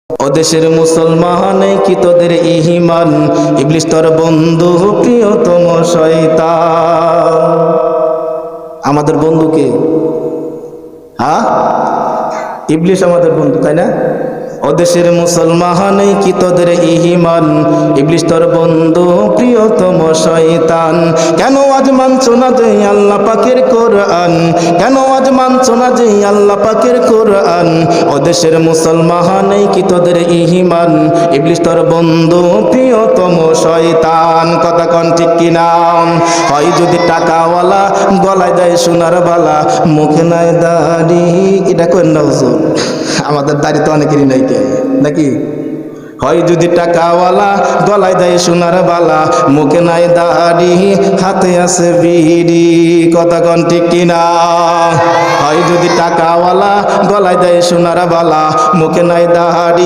ও দেশের মুসলমান কি তোদের ঈমান, ইবলিস তোর বন্ধু প্রিয়তম শয়তান। আমাদের বন্ধুকে, হ্যাঁ ইবলিস আমাদের বন্ধু, তাই না? ও দেশের মুসলমান কি তোদের ঈমান, ইবলিস তোর বন্ধু প্রিয়তম শয়তান। কেন আজ মানছো না যে আল্লাহ পাকের কোরআন, কেন আজ মানছো না যে আল্লাহ পাকের কোরআন। ও দেশের মুসলমান কি তোদের ঈমান, ইবলিস তোর বন্ধু প্রিয়তম শয়তান। কথা কোন ঠিক কিনা? হয় যদি টাকাওয়ালা, গলায় দেয় সোনার বালা, মুখে নাই দাড়ি। এটা কেন না হুজুর? আমাদের দাড়ি তো অনেকেরই নাই, কে নাকি? হয় যদি টাকাওয়ালা, গলায় দেয় সোনার বালা, মুখে নাই দাড়ি, হাতে আছে বিড়ি। কথা কোন ঠিক কিনা? হয় যদি টাকাওয়ালা, গলায় দেয় সোনার বালা, মুখে নাই দাড়ি,